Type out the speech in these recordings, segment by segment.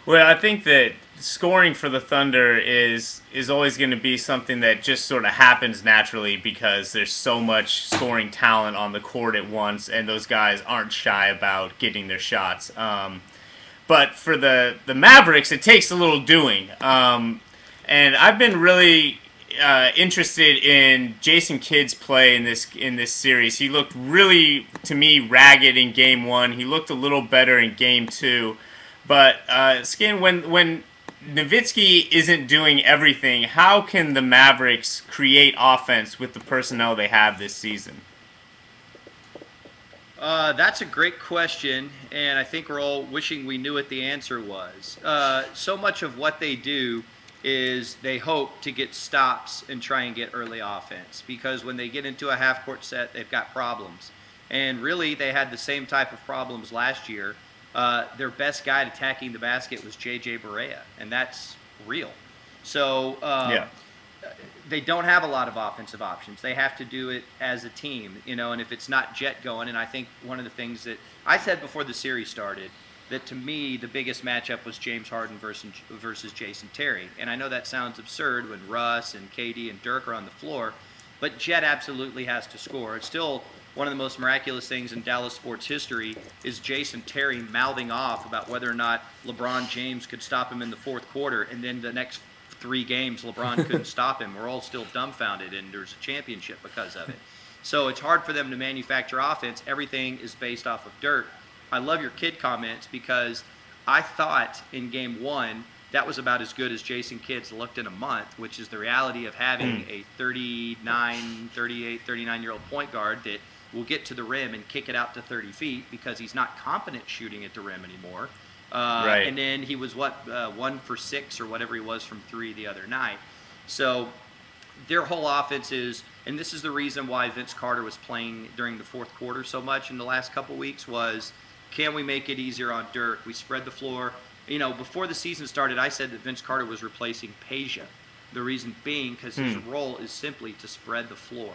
Well, I think that scoring for the Thunder is always going to be something that just sort of happens naturally because there's so much scoring talent on the court at once, and those guys aren't shy about getting their shots. But for the Mavericks, it takes a little doing. And I've been really interested in Jason Kidd's play in this series. He looked really, to me, ragged in Game 1. He looked a little better in Game 2. But Skin, when Nowitzki isn't doing everything, how can the Mavericks create offense with the personnel they have this season? That's a great question, and I think we're all wishing we knew what the answer was. So much of what they do is they hope to get stops and try and get early offense, because when they get into a half-court set, they've got problems. And really, they had the same type of problems last year. Their best guy attacking the basket was J.J. Barea, and that's real. So Yeah. they don't have a lot of offensive options. They have to do it as a team, and if it's not Jet going, and I think one of the things that I said before the series started, that to me the biggest matchup was James Harden versus Jason Terry. And I know that sounds absurd when Russ and KD and Dirk are on the floor, but Jet absolutely has to score. It's still one of the most miraculous things in Dallas sports history is Jason Terry mouthing off about whether or not LeBron James could stop him in the fourth quarter, and then the next 3 games LeBron couldn't stop him. We're all still dumbfounded, and there's a championship because of it. So it's hard for them to manufacture offense. Everything is based off of Dirk. I love your Kidd comments, because I thought in Game 1 that was about as good as Jason Kidd's looked in a month, which is the reality of having a 39, 38, 39-year-old point guard that will get to the rim and kick it out to 30 feet because he's not competent shooting at the rim anymore. Right. And then he was, 1 for 6 or whatever he was from 3 the other night. So their whole offense is, and this is the reason why Vince Carter was playing during the fourth quarter so much in the last couple weeks, was can we make it easier on Dirk? We spread the floor. Before the season started, I said that Vince Carter was replacing Peja. The reason being because his role is simply to spread the floor.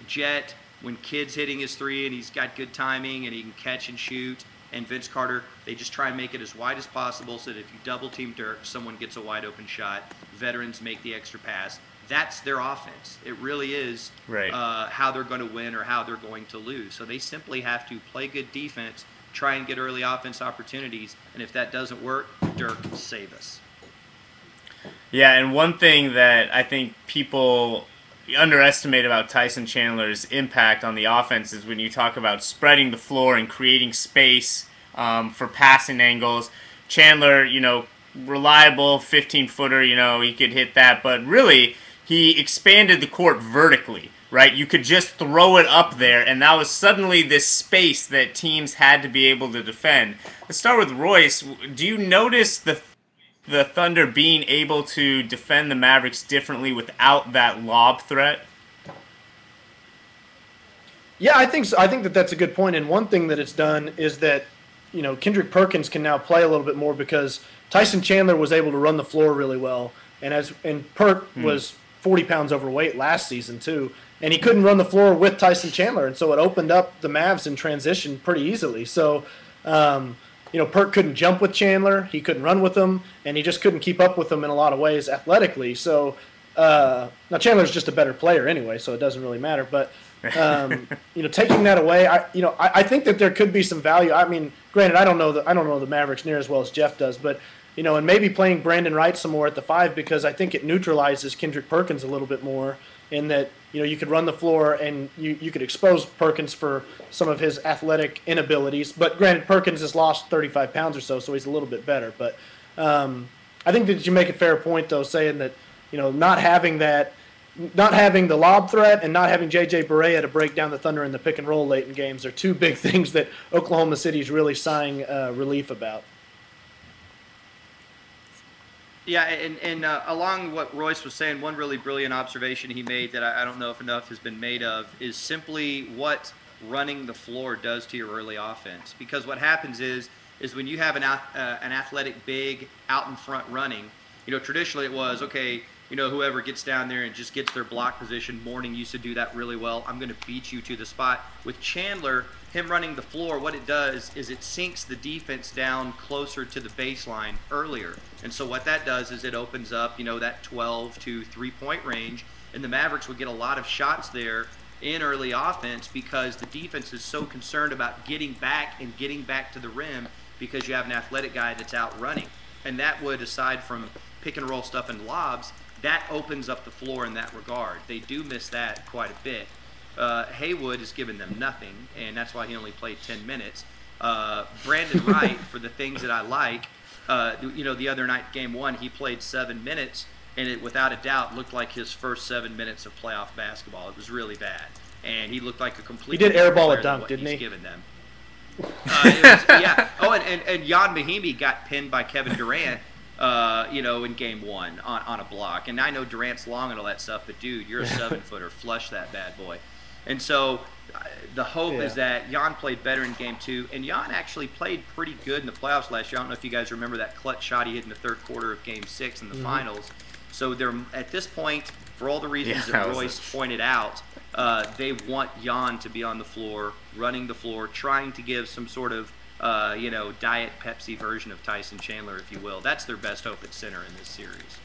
Jet, when Kidd's hitting his 3 and he's got good timing and he can catch and shoot, and Vince Carter, they just try and make it as wide as possible so that if you double team Dirk, someone gets a wide open shot. Veterans make the extra pass. That's their offense. It really is Right. how they're going to win or how they're going to lose. So they simply have to play good defense, try and get early offense opportunities, and if that doesn't work, Dirk, save us. Yeah, and one thing that I think people underestimate about Tyson Chandler's impact on the offense is when you talk about spreading the floor and creating space for passing angles. Chandler, reliable 15-footer, he could hit that, but really he expanded the court vertically, right? You could just throw it up there, and that was suddenly this space that teams had to be able to defend. Let's start with Royce. Do you notice the Thunder being able to defend the Mavericks differently without that lob threat? Yeah, I think so. I think that that's a good point. And one thing that it's done is that, Kendrick Perkins can now play a little bit more because Tyson Chandler was able to run the floor really well. And Perk was 40 pounds overweight last season too. And he couldn't run the floor with Tyson Chandler. And so it opened up the Mavs in transition pretty easily. So, Perk couldn't jump with Chandler, he couldn't run with him, and he just couldn't keep up with him in a lot of ways athletically. So now Chandler's just a better player anyway, so it doesn't really matter. But taking that away, I think that there could be some value. I mean, granted, I don't know the Mavericks near as well as Jeff does, but and maybe playing Brandon Wright some more at the 5, because I think it neutralizes Kendrick Perkins a little bit more in that you could run the floor and you could expose Perkins for some of his athletic inabilities. But granted, Perkins has lost 35 pounds or so he's a little bit better. But I think that you make a fair point, though, saying that not having the lob threat and not having J.J. Barea to break down the Thunder in the pick and roll late in games are two big things that Oklahoma City's really sighing relief about. Yeah, and along what Royce was saying, one really brilliant observation he made that I don't know if enough has been made of is simply what running the floor does to your early offense. Because what happens is when you have an athletic big out in front running, traditionally it was, okay, whoever gets down there and just gets their block position. Mourning used to do that really well. I'm going to beat you to the spot. With Chandler, him running the floor, what it does is it sinks the defense down closer to the baseline earlier. And so what that does is it opens up, that 12 to 3-point range, and the Mavericks would get a lot of shots there in early offense because the defense is so concerned about getting back and getting back to the rim because you have an athletic guy that's out running. And that would, aside from pick and roll stuff and lobs, that opens up the floor in that regard. They do miss that quite a bit. Haywood has given them nothing, and that's why he only played 10 minutes. Brandon Wright, for the things that I like, the other night, game 1, he played 7 minutes, and it without a doubt looked like his first 7 minutes of playoff basketball. It was really bad, and he looked like a complete. He did airball a dunk, didn't he? Given them. Yeah. Oh, and Jan Mahimi got pinned by Kevin Durant. In game 1 on a block. And I know Durant's long and all that stuff, but dude, you're a 7-footer. Flush that bad boy. And so the hope is that Jan played better in game 2, and Jan actually played pretty good in the playoffs last year. I don't know if you guys remember that clutch shot he hit in the third quarter of game 6 in the finals. So they're at this point, for all the reasons that Royce pointed out, they want Jan to be on the floor, running the floor, trying to give some sort of Diet Pepsi version of Tyson Chandler, if you will. That's their best hope at center in this series.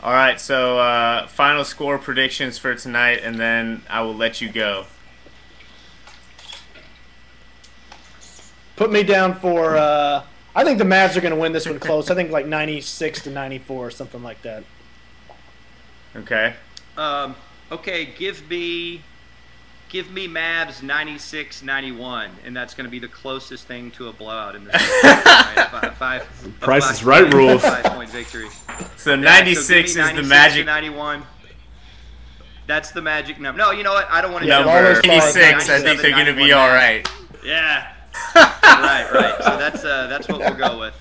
All right, so final score predictions for tonight, and then I will let you go. Put me down for, I think the Mavs are going to win this one close. I think like 96-94 or something like that. Okay. Okay, give me Mavs 96-91, and that's going to be the closest thing to a blowout in this game. Price is Right rules. 5-point victory. So 96 is the magic. 91. That's the magic number. No, you know what? I don't want to. Number 86. I think they're going to be all right. Yeah. Right. So that's what we'll go with.